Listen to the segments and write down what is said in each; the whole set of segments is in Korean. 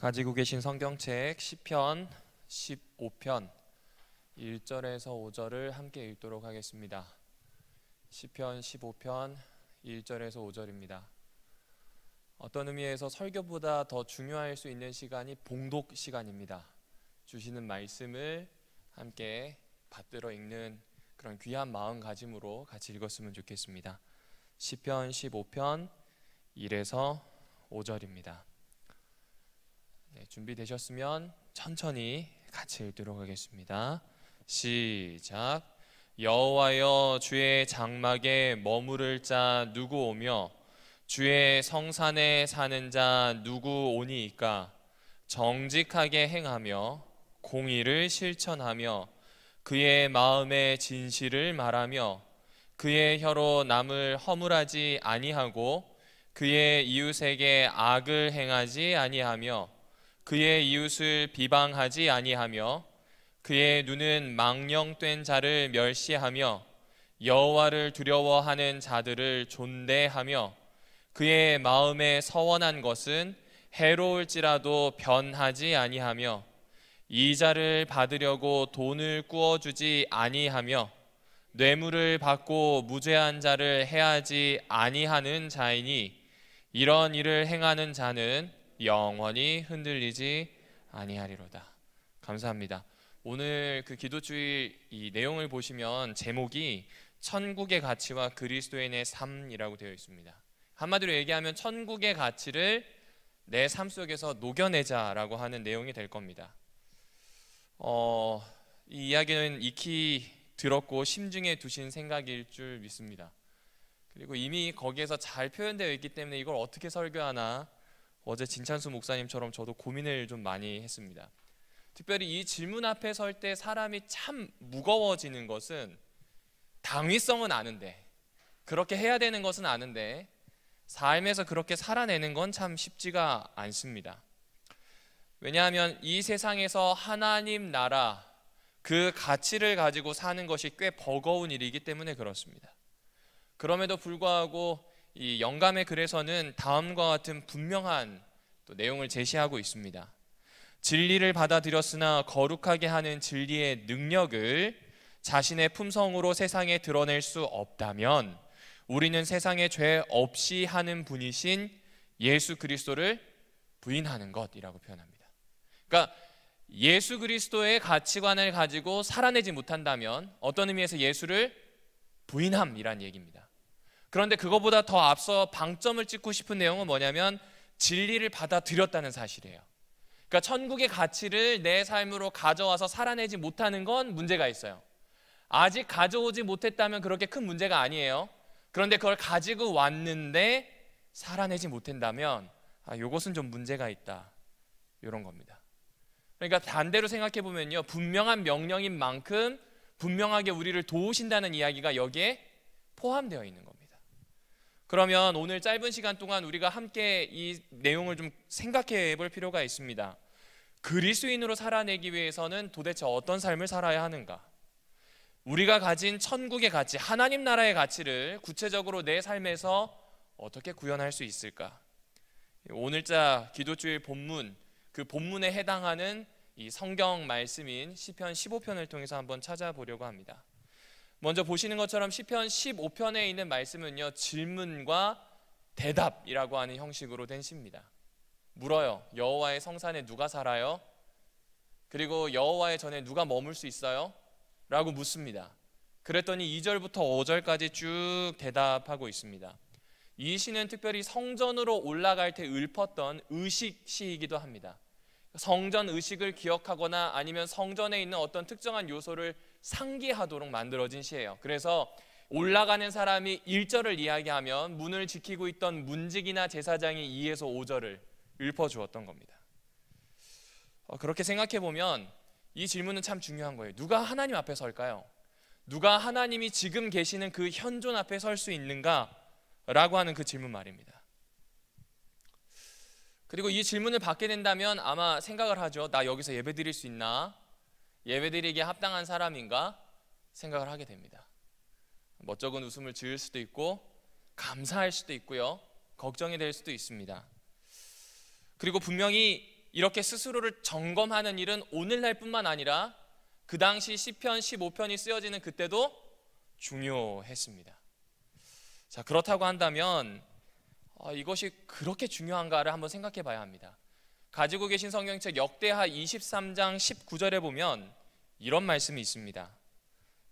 가지고 계신 성경책 시편 15편 1절에서 5절을 함께 읽도록 하겠습니다. 시편 15편 1절에서 5절입니다. 어떤 의미에서 설교보다 더 중요할 수 있는 시간이 봉독 시간입니다. 주시는 말씀을 함께 받들어 읽는 그런 귀한 마음가짐으로 같이 읽었으면 좋겠습니다. 시편 15편 1에서 5절입니다. 준비되셨으면 천천히 같이 읽도록 하겠습니다. 시작. 여호와여, 주의 장막에 머무를 자 누구 오며 주의 성산에 사는 자 누구 오니이까? 정직하게 행하며 공의를 실천하며 그의 마음에 진실을 말하며 그의 혀로 남을 허물하지 아니하고 그의 이웃에게 악을 행하지 아니하며 그의 이웃을 비방하지 아니하며 그의 눈은 망령된 자를 멸시하며 여호와를 두려워하는 자들을 존대하며 그의 마음에 서원한 것은 해로울지라도 변하지 아니하며 이자를 받으려고 돈을 꾸어주지 아니하며 뇌물을 받고 무죄한 자를 해하지 아니하는 자이니 이런 일을 행하는 자는 영원히 흔들리지 아니하리로다. 감사합니다. 오늘 그 기도주일 이 내용을 보시면 제목이 천국의 가치와 그리스도인의 삶이라고 되어 있습니다. 한마디로 얘기하면 천국의 가치를 내 삶 속에서 녹여내자라고 하는 내용이 될 겁니다. 이 이야기는 익히 들었고 심중에 두신 생각일 줄 믿습니다. 그리고 이미 거기에서 잘 표현되어 있기 때문에 이걸 어떻게 설교하나 어제 진찬수 목사님처럼 저도 고민을 좀 많이 했습니다. 특별히 이 질문 앞에 설 때 사람이 참 무거워지는 것은 당위성은 아는데, 그렇게 해야 되는 것은 아는데 삶에서 그렇게 살아내는 건 참 쉽지가 않습니다. 왜냐하면 이 세상에서 하나님 나라 그 가치를 가지고 사는 것이 꽤 버거운 일이기 때문에 그렇습니다. 그럼에도 불구하고 이 영감의 글에서는 다음과 같은 분명한 또 내용을 제시하고 있습니다. 진리를 받아들였으나 거룩하게 하는 진리의 능력을 자신의 품성으로 세상에 드러낼 수 없다면 우리는 세상에 죄 없이 하는 분이신 예수 그리스도를 부인하는 것이라고 표현합니다. 그러니까 예수 그리스도의 가치관을 가지고 살아내지 못한다면 어떤 의미에서 예수를 부인함이란 얘기입니다. 그런데 그거보다 더 앞서 방점을 찍고 싶은 내용은 뭐냐면 진리를 받아들였다는 사실이에요. 그러니까 천국의 가치를 내 삶으로 가져와서 살아내지 못하는 건 문제가 있어요. 아직 가져오지 못했다면 그렇게 큰 문제가 아니에요. 그런데 그걸 가지고 왔는데 살아내지 못한다면 이것은 좀 문제가 있다, 이런 겁니다. 그러니까 반대로 생각해 보면요, 분명한 명령인 만큼 분명하게 우리를 도우신다는 이야기가 여기에 포함되어 있는 겁니다. 그러면 오늘 짧은 시간 동안 우리가 함께 이 내용을 좀 생각해 볼 필요가 있습니다. 그리스도인으로 살아내기 위해서는 도대체 어떤 삶을 살아야 하는가? 우리가 가진 천국의 가치, 하나님 나라의 가치를 구체적으로 내 삶에서 어떻게 구현할 수 있을까? 오늘자 기도주일 본문, 그 본문에 해당하는 이 성경 말씀인 시편 15편을 통해서 한번 찾아보려고 합니다. 먼저 보시는 것처럼 시편 15편에 있는 말씀은요, 질문과 대답이라고 하는 형식으로 된 시입니다. 물어요. 여호와의 성산에 누가 살아요? 그리고 여호와의 전에 누가 머물 수 있어요? 라고 묻습니다. 그랬더니 2절부터 5절까지 쭉 대답하고 있습니다. 이 시는 특별히 성전으로 올라갈 때 읊었던 의식시이기도 합니다. 성전 의식을 기억하거나 아니면 성전에 있는 어떤 특정한 요소를 상기하도록 만들어진 시예요. 그래서 올라가는 사람이 1절을 이야기하면 문을 지키고 있던 문직이나 제사장이 2에서 5절을 읊어주었던 겁니다. 그렇게 생각해 보면 이 질문은 참 중요한 거예요. 누가 하나님 앞에 설까요? 누가 하나님이 지금 계시는 그 현존 앞에 설 수 있는가? 라고 하는 그 질문 말입니다. 그리고 이 질문을 받게 된다면 아마 생각을 하죠. 나 여기서 예배 드릴 수 있나? 예배 드리기에 합당한 사람인가? 생각을 하게 됩니다. 멋쩍은 웃음을 지을 수도 있고 감사할 수도 있고요, 걱정이 될 수도 있습니다. 그리고 분명히 이렇게 스스로를 점검하는 일은 오늘날뿐만 아니라 그 당시 시편 15편이 쓰여지는 그때도 중요했습니다. 자, 그렇다고 한다면 이것이 그렇게 중요한가를 한번 생각해 봐야 합니다. 가지고 계신 성경책 역대하 23장 19절에 보면 이런 말씀이 있습니다.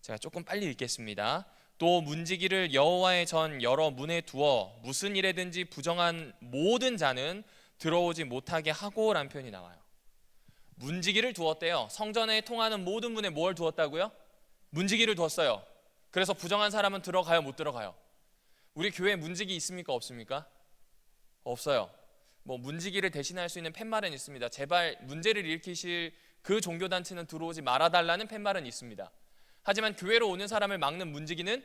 제가 조금 빨리 읽겠습니다. 또 문지기를 여호와의 전 여러 문에 두어 무슨 일에든지 부정한 모든 자는 들어오지 못하게 하고 라는 표현이 나와요. 문지기를 두었대요. 성전에 통하는 모든 문에 뭘 두었다고요? 문지기를 두었어요. 그래서 부정한 사람은 들어가요, 못 들어가요? 우리 교회에 문지기 있습니까, 없습니까? 없어요. 뭐 문지기를 대신할 수 있는 팻말은 있습니다. 제발 문제를 일으키실 그 종교단체는 들어오지 말아달라는 팻말은 있습니다. 하지만 교회로 오는 사람을 막는 문지기는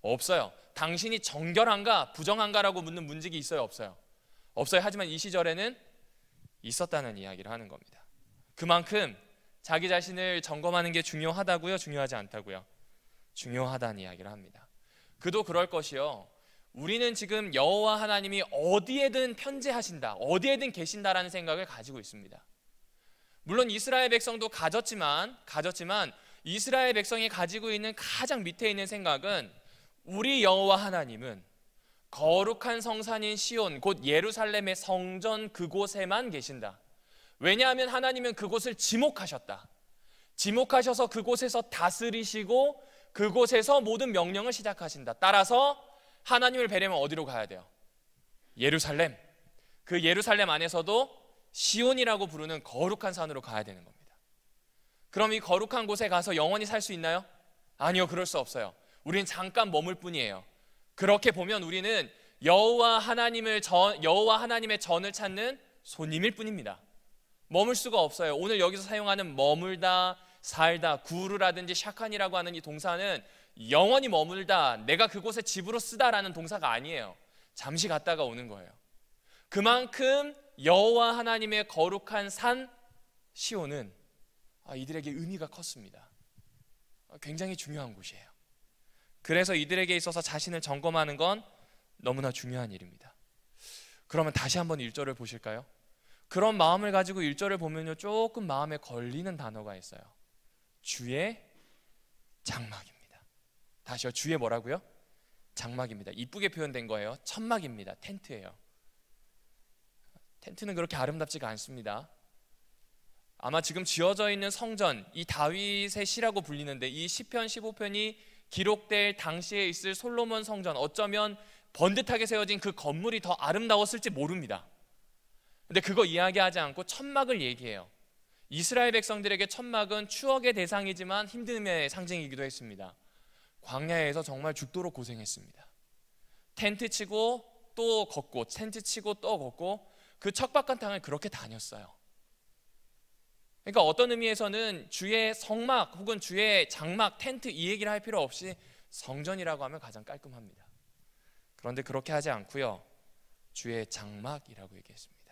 없어요. 당신이 정결한가 부정한가라고 묻는 문지기 있어요, 없어요? 없어요. 하지만 이 시절에는 있었다는 이야기를 하는 겁니다. 그만큼 자기 자신을 점검하는 게 중요하다고요? 중요하지 않다고요? 중요하다는 이야기를 합니다. 그도 그럴 것이요, 우리는 지금 여호와 하나님이 어디에든 편재하신다, 어디에든 계신다라는 생각을 가지고 있습니다. 물론 이스라엘 백성도 가졌지만 이스라엘 백성이 가지고 있는 가장 밑에 있는 생각은 우리 여호와 하나님은 거룩한 성산인 시온, 곧 예루살렘의 성전 그곳에만 계신다. 왜냐하면 하나님은 그곳을 지목하셨다. 지목하셔서 그곳에서 다스리시고 그곳에서 모든 명령을 시작하신다. 따라서 하나님을 뵈려면 어디로 가야 돼요? 예루살렘. 그 예루살렘 안에서도 시온이라고 부르는 거룩한 산으로 가야 되는 겁니다. 그럼 이 거룩한 곳에 가서 영원히 살 수 있나요? 아니요, 그럴 수 없어요. 우리는 잠깐 머물 뿐이에요. 그렇게 보면 우리는 여호와 하나님의 전을 찾는 손님일 뿐입니다. 머물 수가 없어요. 오늘 여기서 사용하는 머물다, 살다, 구르라든지 샤칸이라고 하는 이 동사는 영원히 머물다, 내가 그곳에 집으로 쓰다라는 동사가 아니에요. 잠시 갔다가 오는 거예요. 그만큼 여호와 하나님의 거룩한 산 시온은 이들에게 의미가 컸습니다. 굉장히 중요한 곳이에요. 그래서 이들에게 있어서 자신을 점검하는 건 너무나 중요한 일입니다. 그러면 다시 한번 1절을 보실까요? 그런 마음을 가지고 1절을 보면요, 조금 마음에 걸리는 단어가 있어요. 주의 장막입니다. 다시요, 주의 뭐라고요? 장막입니다. 이쁘게 표현된 거예요. 천막입니다. 텐트예요. 텐트는 그렇게 아름답지가 않습니다. 아마 지금 지어져 있는 성전, 이 다윗의 시라고 불리는데 이 시편 15편이 기록될 당시에 있을 솔로몬 성전, 어쩌면 번듯하게 세워진 그 건물이 더 아름다웠을지 모릅니다. 근데 그거 이야기하지 않고 천막을 얘기해요. 이스라엘 백성들에게 천막은 추억의 대상이지만 힘듦의 상징이기도 했습니다. 광야에서 정말 죽도록 고생했습니다. 텐트 치고 또 걷고, 텐트 치고 또 걷고, 그 척박한 땅을 그렇게 다녔어요. 그러니까 어떤 의미에서는 주의 성막 혹은 주의 장막, 텐트 이 얘기를 할 필요 없이 성전이라고 하면 가장 깔끔합니다. 그런데 그렇게 하지 않고요, 주의 장막이라고 얘기했습니다.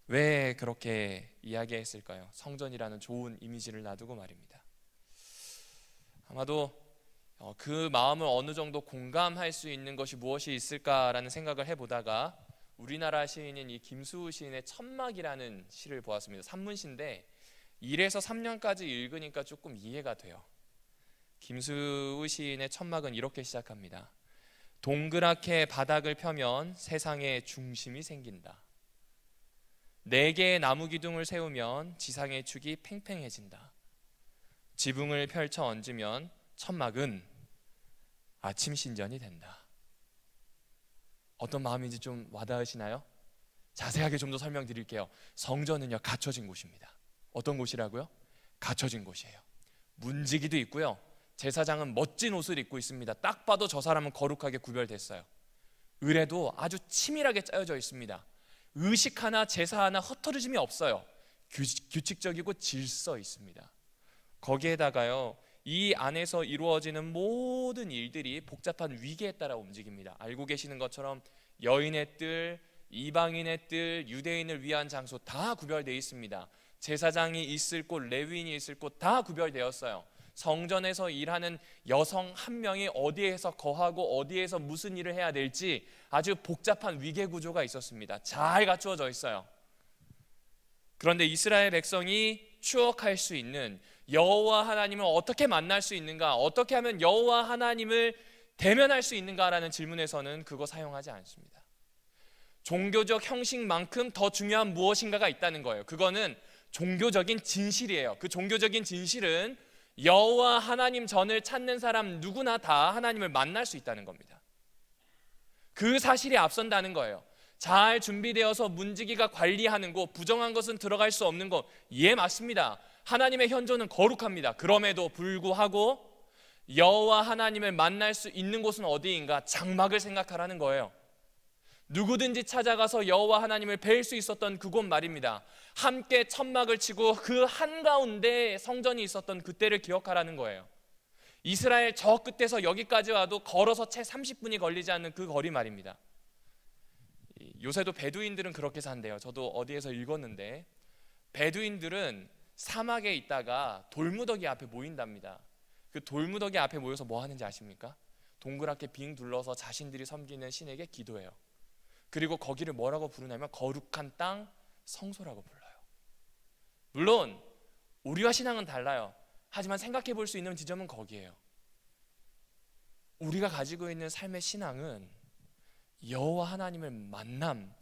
왜 그렇게 이야기했을까요? 성전이라는 좋은 이미지를 놔두고 말입니다. 아마도 그 마음을 어느 정도 공감할 수 있는 것이 무엇이 있을까라는 생각을 해보다가 우리나라 시인인 이 김수우 시인의 천막이라는 시를 보았습니다. 산문시인데 1에서 3년까지 읽으니까 조금 이해가 돼요. 김수우 시인의 천막은 이렇게 시작합니다. 동그랗게 바닥을 펴면 세상의 중심이 생긴다. 4개의 나무 기둥을 세우면 지상의 축이 팽팽해진다. 지붕을 펼쳐 얹으면 천막은 아침 신전이 된다. 어떤 마음인지 좀 와닿으시나요? 자세하게 좀 더 설명드릴게요. 성전은요, 갖춰진 곳입니다. 어떤 곳이라고요? 갖춰진 곳이에요. 문지기도 있고요, 제사장은 멋진 옷을 입고 있습니다. 딱 봐도 저 사람은 거룩하게 구별됐어요. 의례도 아주 치밀하게 짜여져 있습니다. 의식 하나, 제사 하나 허터짐이 없어요. 규칙적이고 질서 있습니다. 거기에다가요, 이 안에서 이루어지는 모든 일들이 복잡한 위계에 따라 움직입니다. 알고 계시는 것처럼 여인의 뜰, 이방인의 뜰, 유대인을 위한 장소 다 구별되어 있습니다. 제사장이 있을 곳, 레위인이 있을 곳 다 구별되었어요. 성전에서 일하는 여성 한 명이 어디에서 거하고 어디에서 무슨 일을 해야 될지 아주 복잡한 위계 구조가 있었습니다. 잘 갖추어져 있어요. 그런데 이스라엘 백성이 추억할 수 있는 여호와 하나님을 어떻게 만날 수 있는가, 어떻게 하면 여호와 하나님을 대면할 수 있는가라는 질문에서는 그거 사용하지 않습니다. 종교적 형식만큼 더 중요한 무엇인가가 있다는 거예요. 그거는 종교적인 진실이에요. 그 종교적인 진실은 여호와 하나님 전을 찾는 사람 누구나 다 하나님을 만날 수 있다는 겁니다. 그 사실이 앞선다는 거예요. 잘 준비되어서 문지기가 관리하는 곳, 부정한 것은 들어갈 수 없는 곳, 예, 맞습니다. 하나님의 현존은 거룩합니다. 그럼에도 불구하고 여호와 하나님을 만날 수 있는 곳은 어디인가? 장막을 생각하라는 거예요. 누구든지 찾아가서 여호와 하나님을 뵐 수 있었던 그곳 말입니다. 함께 천막을 치고 그 한가운데 성전이 있었던 그때를 기억하라는 거예요. 이스라엘 저 끝에서 여기까지 와도 걸어서 채 30분이 걸리지 않는 그 거리 말입니다. 요새도 베두인들은 그렇게 산대요. 저도 어디에서 읽었는데 베두인들은 사막에 있다가 돌무더기 앞에 모인답니다. 그 돌무더기 앞에 모여서 뭐 하는지 아십니까? 동그랗게 빙 둘러서 자신들이 섬기는 신에게 기도해요. 그리고 거기를 뭐라고 부르냐면 거룩한 땅 성소라고 불러요. 물론 우리와 신앙은 달라요. 하지만 생각해 볼 수 있는 지점은 거기에요. 우리가 가지고 있는 삶의 신앙은 여호와 하나님을 만남,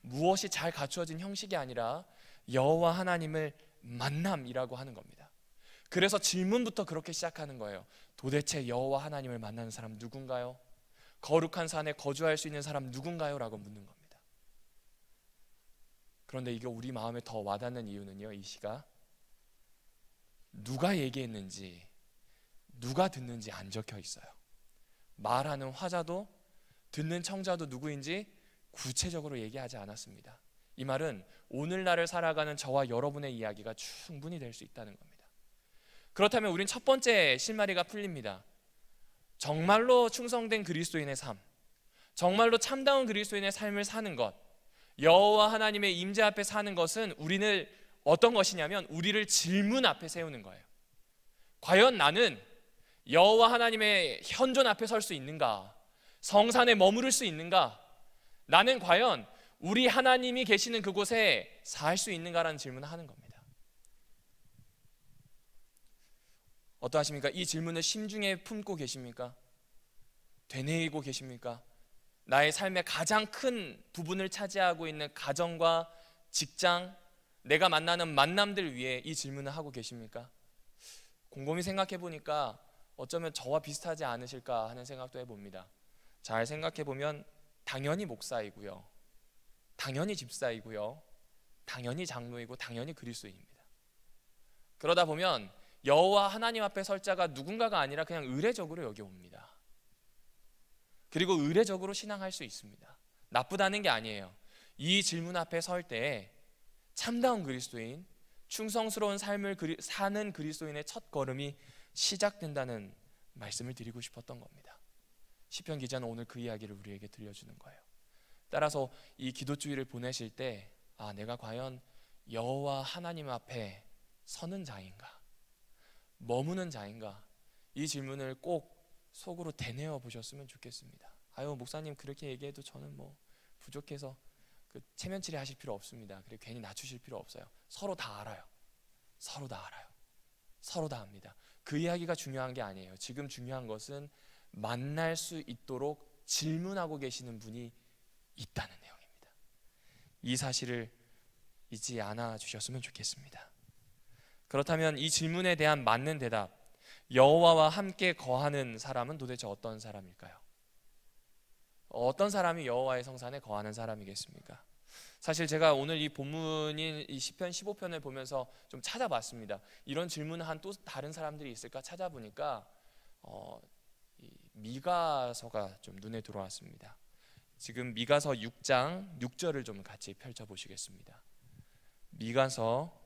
무엇이 잘 갖추어진 형식이 아니라 여호와 하나님을 만남이라고 하는 겁니다. 그래서 질문부터 그렇게 시작하는 거예요. 도대체 여호와 하나님을 만나는 사람 누군가요? 거룩한 산에 거주할 수 있는 사람 누군가요? 라고 묻는 겁니다. 그런데 이게 우리 마음에 더 와닿는 이유는요, 이 시가 누가 얘기했는지, 누가 듣는지 안 적혀 있어요. 말하는 화자도 듣는 청자도 누구인지 구체적으로 얘기하지 않았습니다. 이 말은 오늘날을 살아가는 저와 여러분의 이야기가 충분히 될 수 있다는 겁니다. 그렇다면 우린 첫 번째 실마리가 풀립니다. 정말로 충성된 그리스도인의 삶, 정말로 참다운 그리스도인의 삶을 사는 것, 여호와 하나님의 임재 앞에 사는 것은 우리는 어떤 것이냐면 우리를 질문 앞에 세우는 거예요. 과연 나는 여호와 하나님의 현존 앞에 설 수 있는가? 성산에 머무를 수 있는가? 나는 과연 우리 하나님이 계시는 그곳에 살 수 있는가라는 질문을 하는 겁니다. 어떠하십니까? 이 질문을 심중에 품고 계십니까? 되뇌이고 계십니까? 나의 삶의 가장 큰 부분을 차지하고 있는 가정과 직장, 내가 만나는 만남들 위해 이 질문을 하고 계십니까? 곰곰이 생각해 보니까 어쩌면 저와 비슷하지 않으실까 하는 생각도 해봅니다. 잘 생각해 보면 당연히 목사이고요, 당연히 집사이고요, 당연히 장로이고 당연히 그리스도인입니다. 그러다 보면 여호와 하나님 앞에 설 자가 누군가가 아니라 그냥 의례적으로 여기 옵니다. 그리고 의례적으로 신앙할 수 있습니다. 나쁘다는 게 아니에요. 이 질문 앞에 설 때 참다운 그리스도인, 충성스러운 삶을 사는 그리스도인의 첫 걸음이 시작된다는 말씀을 드리고 싶었던 겁니다. 시편 기자는 오늘 그 이야기를 우리에게 들려주는 거예요. 따라서 이 기도주의를 보내실 때 내가 과연 여호와 하나님 앞에 서는 자인가, 머무는 자인가, 이 질문을 꼭 속으로 되뇌어 보셨으면 좋겠습니다. 목사님 그렇게 얘기해도 저는 부족해서 체면치레 하실 필요 없습니다. 그리고 괜히 낮추실 필요 없어요. 서로 다 알아요. 서로 다 알아요. 서로 다 압니다. 그 이야기가 중요한 게 아니에요. 지금 중요한 것은 만날 수 있도록 질문하고 계시는 분이 있다는 내용입니다. 이 사실을 잊지 않아 주셨으면 좋겠습니다. 그렇다면 이 질문에 대한 맞는 대답, 여호와와 함께 거하는 사람은 도대체 어떤 사람일까요? 어떤 사람이 여호와의 성산에 거하는 사람이겠습니까? 사실 제가 오늘 이 본문인 이 시편 15편을 보면서 좀 찾아봤습니다. 이런 질문을 한 또 다른 사람들이 있을까 찾아보니까 이 미가서가 좀 눈에 들어왔습니다. 지금 미가서 6장 6절을 좀 같이 펼쳐보시겠습니다. 미가서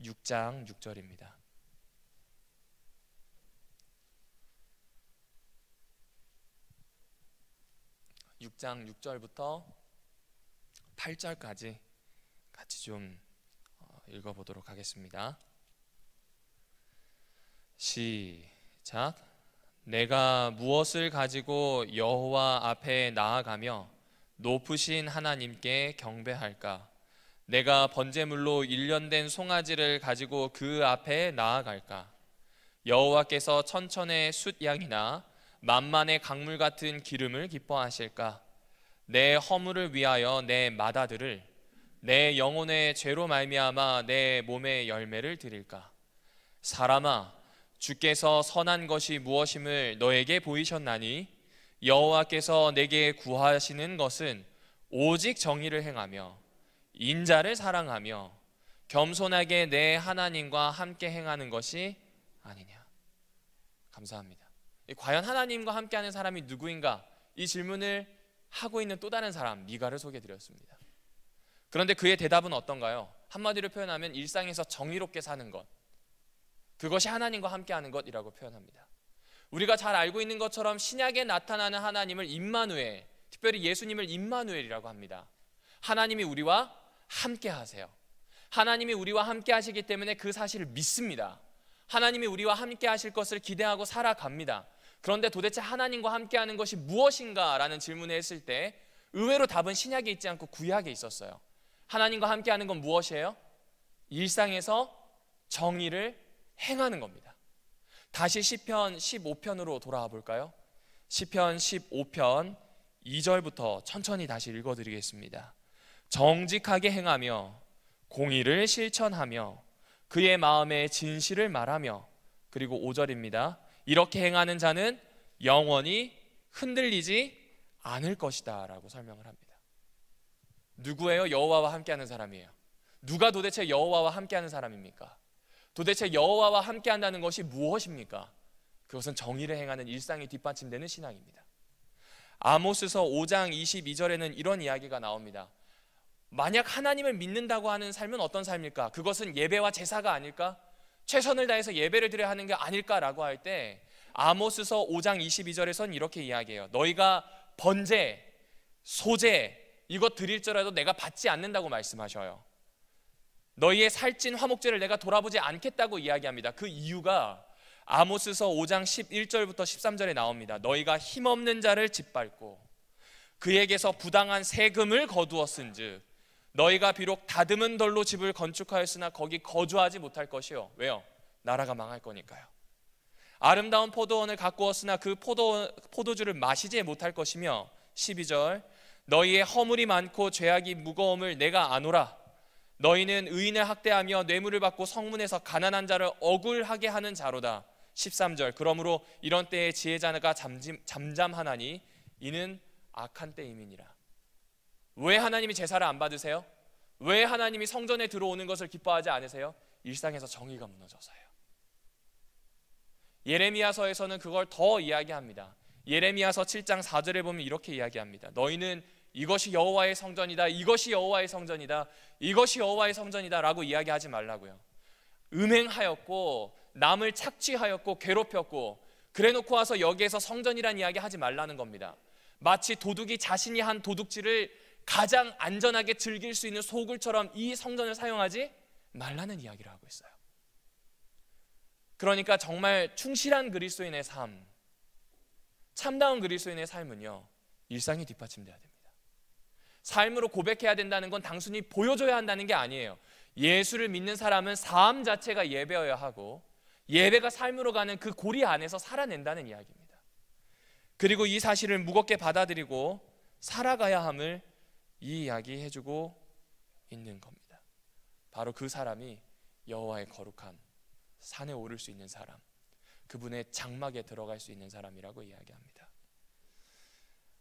6장 6절입니다. (6장 6절부터) 8절까지 같이 좀 읽어보도록 하겠습니다. 시작. 내가 무엇을 가지고 여호와 앞에 나아가며 높으신 하나님께 경배할까? 내가 번제물로 일련된 송아지를 가지고 그 앞에 나아갈까? 여호와께서 천천의 숫양이나 만만의 강물 같은 기름을 기뻐하실까? 내 허물을 위하여 내 맏아들을, 내 영혼의 죄로 말미암아 내 몸의 열매를 드릴까? 사람아, 주께서 선한 것이 무엇임을 너에게 보이셨나니 여호와께서 내게 구하시는 것은 오직 정의를 행하며 인자를 사랑하며 겸손하게 내 하나님과 함께 행하는 것이 아니냐. 감사합니다. 과연 하나님과 함께하는 사람이 누구인가? 이 질문을 하고 있는 또 다른 사람, 미가를 소개해드렸습니다. 그런데 그의 대답은 어떤가요? 한마디로 표현하면 일상에서 정의롭게 사는 것, 그것이 하나님과 함께하는 것이라고 표현합니다. 우리가 잘 알고 있는 것처럼 신약에 나타나는 하나님을 임마누엘, 특별히 예수님을 임마누엘이라고 합니다. 하나님이 우리와 함께 하세요. 하나님이 우리와 함께 하시기 때문에 그 사실을 믿습니다. 하나님이 우리와 함께 하실 것을 기대하고 살아갑니다. 그런데 도대체 하나님과 함께 하는 것이 무엇인가? 라는 질문을 했을 때 의외로 답은 신약에 있지 않고 구약에 있었어요. 하나님과 함께 하는 건 무엇이에요? 일상에서 정의를 행하는 겁니다. 다시 시편 15편으로 돌아와 볼까요? 시편 15편 2절부터 천천히 다시 읽어드리겠습니다. 정직하게 행하며 공의를 실천하며 그의 마음에 진실을 말하며, 그리고 5절입니다. 이렇게 행하는 자는 영원히 흔들리지 않을 것이다 라고 설명을 합니다. 누구예요? 여호와와 함께하는 사람이에요. 누가 도대체 여호와와 함께하는 사람입니까? 도대체 여호와와 함께한다는 것이 무엇입니까? 그것은 정의를 행하는 일상이 뒷받침되는 신앙입니다. 아모스서 5장 22절에는 이런 이야기가 나옵니다. 만약 하나님을 믿는다고 하는 삶은 어떤 삶일까? 그것은 예배와 제사가 아닐까? 최선을 다해서 예배를 드려야 하는 게 아닐까라고 할 때 아모스서 5장 22절에선 이렇게 이야기해요. 너희가 번제, 소제 이것 드릴지라도 내가 받지 않는다고 말씀하셔요. 너희의 살찐 화목제를 내가 돌아보지 않겠다고 이야기합니다. 그 이유가 아모스서 5장 11절부터 13절에 나옵니다. 너희가 힘없는 자를 짓밟고 그에게서 부당한 세금을 거두었은즉 너희가 비록 다듬은 돌로 집을 건축하였으나 거기 거주하지 못할 것이요. 왜요? 나라가 망할 거니까요. 아름다운 포도원을 가꾸었으나 그 포도주를 마시지 못할 것이며, 12절 너희의 허물이 많고 죄악이 무거움을 내가 아노라. 너희는 의인을 학대하며 뇌물을 받고 성문에서 가난한 자를 억울하게 하는 자로다. 13절 그러므로 이런 때에 지혜자가 잠잠하나니 이는 악한 때임이니라. 왜 하나님이 제사를 안 받으세요? 왜 하나님이 성전에 들어오는 것을 기뻐하지 않으세요? 일상에서 정의가 무너져서요. 예레미야서에서는 그걸 더 이야기합니다. 예레미야서 7장 4절에 보면 이렇게 이야기합니다. 너희는 이것이 여호와의 성전이다, 이것이 여호와의 성전이다, 이것이 여호와의 성전이다 라고 이야기하지 말라고요. 음행하였고 남을 착취하였고 괴롭혔고 그래놓고 와서 여기에서 성전이란 이야기 하지 말라는 겁니다. 마치 도둑이 자신이 한 도둑질을 가장 안전하게 즐길 수 있는 소굴처럼 이 성전을 사용하지 말라는 이야기를 하고 있어요. 그러니까 정말 충실한 그리스도인의 삶, 참다운 그리스도인의 삶은요, 일상이 뒷받침돼야 됩니다. 삶으로 고백해야 된다는 건 단순히 보여줘야 한다는 게 아니에요. 예수를 믿는 사람은 삶 자체가 예배여야 하고 예배가 삶으로 가는 그 고리 안에서 살아낸다는 이야기입니다. 그리고 이 사실을 무겁게 받아들이고 살아가야 함을 이 이야기 해주고 있는 겁니다. 바로 그 사람이 여호와의 거룩한 산에 오를 수 있는 사람, 그분의 장막에 들어갈 수 있는 사람이라고 이야기합니다.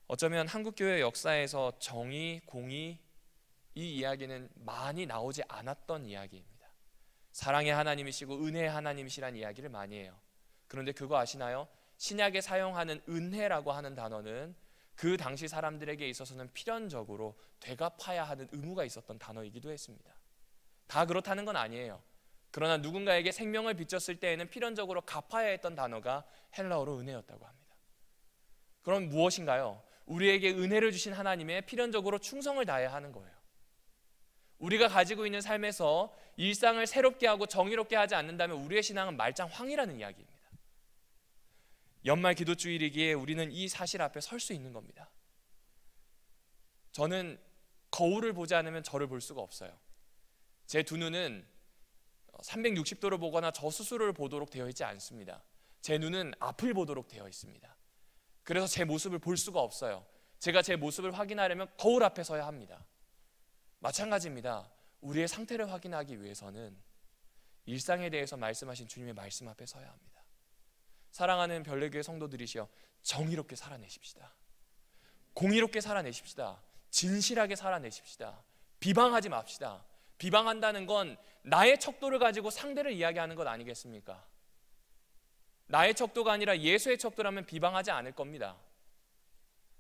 어쩌면 한국교회 역사에서 정의, 공의 이 이야기는 많이 나오지 않았던 이야기입니다. 사랑의 하나님이시고 은혜의 하나님이시란 이야기를 많이 해요. 그런데 그거 아시나요? 신약에 사용하는 은혜라고 하는 단어는 그 당시 사람들에게 있어서는 필연적으로 되갚아야 하는 의무가 있었던 단어이기도 했습니다. 다 그렇다는 건 아니에요. 그러나 누군가에게 생명을 비쳤을 때에는 필연적으로 갚아야 했던 단어가 헬라어로 은혜였다고 합니다. 그럼 무엇인가요? 우리에게 은혜를 주신 하나님에 필연적으로 충성을 다해야 하는 거예요. 우리가 가지고 있는 삶에서 일상을 새롭게 하고 정의롭게 하지 않는다면 우리의 신앙은 말짱황이라는 이야기입니다. 연말 기도주일이기에 우리는 이 사실 앞에 설 수 있는 겁니다. 저는 거울을 보지 않으면 저를 볼 수가 없어요. 제 두 눈은 360도를 보거나 저수수를 보도록 되어 있지 않습니다. 제 눈은 앞을 보도록 되어 있습니다. 그래서 제 모습을 볼 수가 없어요. 제가 제 모습을 확인하려면 거울 앞에 서야 합니다. 마찬가지입니다. 우리의 상태를 확인하기 위해서는 일상에 대해서 말씀하신 주님의 말씀 앞에 서야 합니다. 사랑하는 별내교회 성도들이시여, 정의롭게 살아내십시다. 공의롭게 살아내십시다. 진실하게 살아내십시다. 비방하지 맙시다. 비방한다는 건 나의 척도를 가지고 상대를 이야기하는 것 아니겠습니까? 나의 척도가 아니라 예수의 척도라면 비방하지 않을 겁니다.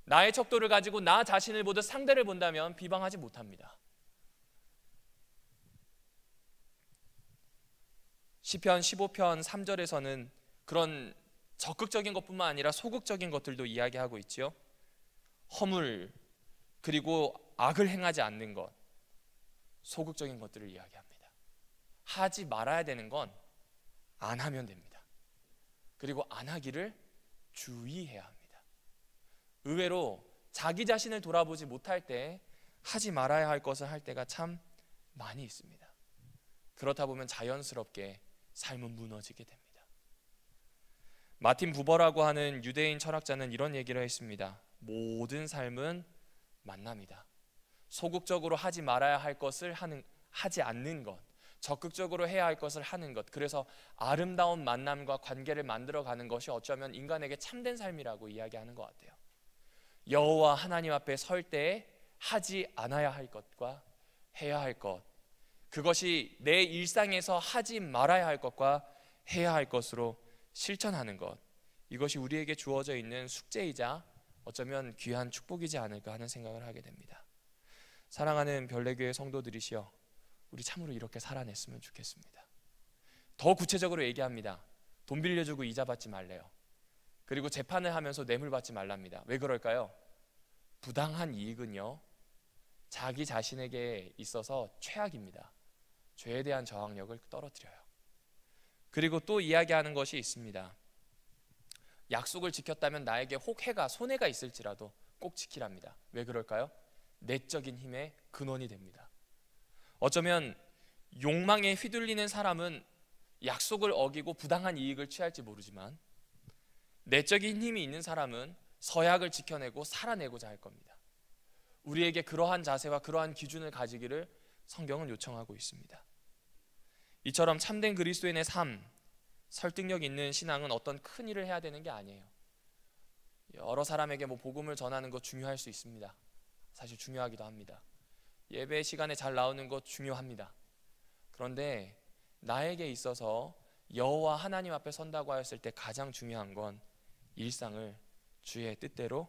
나의 척도를 가지고 나 자신을 보듯 상대를 본다면 비방하지 못합니다. 시편 15편 3절에서는 그런 적극적인 것뿐만 아니라 소극적인 것들도 이야기하고 있지요. 허물, 그리고 악을 행하지 않는 것, 소극적인 것들을 이야기합니다. 하지 말아야 되는 건 안 하면 됩니다. 그리고 안 하기를 주의해야 합니다. 의외로 자기 자신을 돌아보지 못할 때 하지 말아야 할 것을 할 때가 참 많이 있습니다. 그렇다 보면 자연스럽게 삶은 무너지게 됩니다. 마틴 부버라고 하는 유대인 철학자는 이런 얘기를 했습니다. 모든 삶은 만남이다. 소극적으로 하지 말아야 할 것을 하지 않는 것, 적극적으로 해야 할 것을 하는 것, 그래서 아름다운 만남과 관계를 만들어가는 것이 어쩌면 인간에게 참된 삶이라고 이야기하는 것 같아요. 여호와 하나님 앞에 설 때 하지 않아야 할 것과 해야 할 것, 그것이 내 일상에서 하지 말아야 할 것과 해야 할 것으로 실천하는 것, 이것이 우리에게 주어져 있는 숙제이자 어쩌면 귀한 축복이지 않을까 하는 생각을 하게 됩니다. 사랑하는 별내교회 성도들이시여, 우리 참으로 이렇게 살아냈으면 좋겠습니다. 더 구체적으로 얘기합니다. 돈 빌려주고 이자 받지 말래요. 그리고 재판을 하면서 뇌물 받지 말랍니다. 왜 그럴까요? 부당한 이익은요, 자기 자신에게 있어서 최악입니다. 죄에 대한 저항력을 떨어뜨려요. 그리고 또 이야기하는 것이 있습니다. 약속을 지켰다면 나에게 혹 해가 손해가 있을지라도 꼭 지키랍니다. 왜 그럴까요? 내적인 힘의 근원이 됩니다. 어쩌면 욕망에 휘둘리는 사람은 약속을 어기고 부당한 이익을 취할지 모르지만, 내적인 힘이 있는 사람은 서약을 지켜내고 살아내고자 할 겁니다. 우리에게 그러한 자세와 그러한 기준을 가지기를 성경은 요청하고 있습니다. 이처럼 참된 그리스도인의 삶, 설득력 있는 신앙은 어떤 큰 일을 해야 되는 게 아니에요. 여러 사람에게 복음을 전하는 것 중요할 수 있습니다. 사실 중요하기도 합니다. 예배 시간에 잘 나오는 것 중요합니다. 그런데 나에게 있어서 여호와 하나님 앞에 선다고 하였을 때 가장 중요한 건 일상을 주의 뜻대로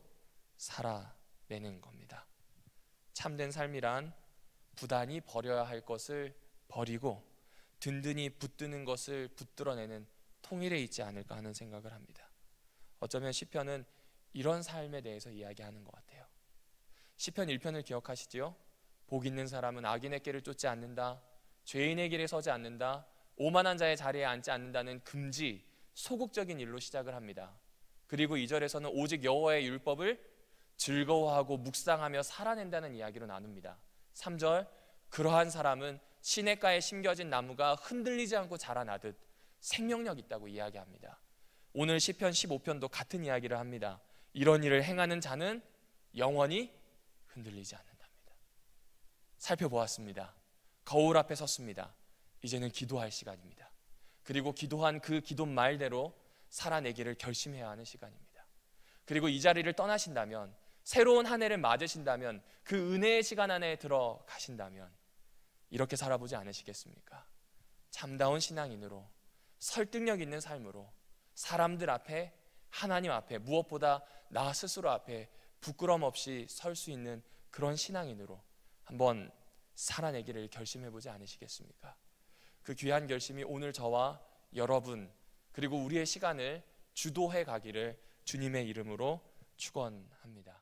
살아내는 겁니다. 참된 삶이란 부단히 버려야 할 것을 버리고 든든히 붙드는 것을 붙들어내는 통일에 있지 않을까 하는 생각을 합니다. 어쩌면 시편은 이런 삶에 대해서 이야기하는 것 같아요. 시편 1편을 기억하시지요? 복 있는 사람은 악인의 길을 쫓지 않는다, 죄인의 길에 서지 않는다, 오만한 자의 자리에 앉지 않는다는 금지, 소극적인 일로 시작을 합니다. 그리고 2절에서는 오직 여호와의 율법을 즐거워하고 묵상하며 살아낸다는 이야기로 나눕니다. 3절, 그러한 사람은 시냇가에 심겨진 나무가 흔들리지 않고 자라나듯 생명력 있다고 이야기합니다. 오늘 시편 15편도 같은 이야기를 합니다. 이런 일을 행하는 자는 영원히 흔들리지 않는답니다. 살펴보았습니다. 거울 앞에 섰습니다. 이제는 기도할 시간입니다. 그리고 기도한 그 기도 말대로 살아내기를 결심해야 하는 시간입니다. 그리고 이 자리를 떠나신다면, 새로운 한 해를 맞으신다면, 그 은혜의 시간 안에 들어가신다면 이렇게 살아보지 않으시겠습니까? 참다운 신앙인으로, 설득력 있는 삶으로, 사람들 앞에, 하나님 앞에, 무엇보다 나 스스로 앞에 부끄럼 없이 설 수 있는 그런 신앙인으로 한번 살아내기를 결심해보지 않으시겠습니까? 그 귀한 결심이 오늘 저와 여러분, 그리고 우리의 시간을 주도해 가기를 주님의 이름으로 축원합니다.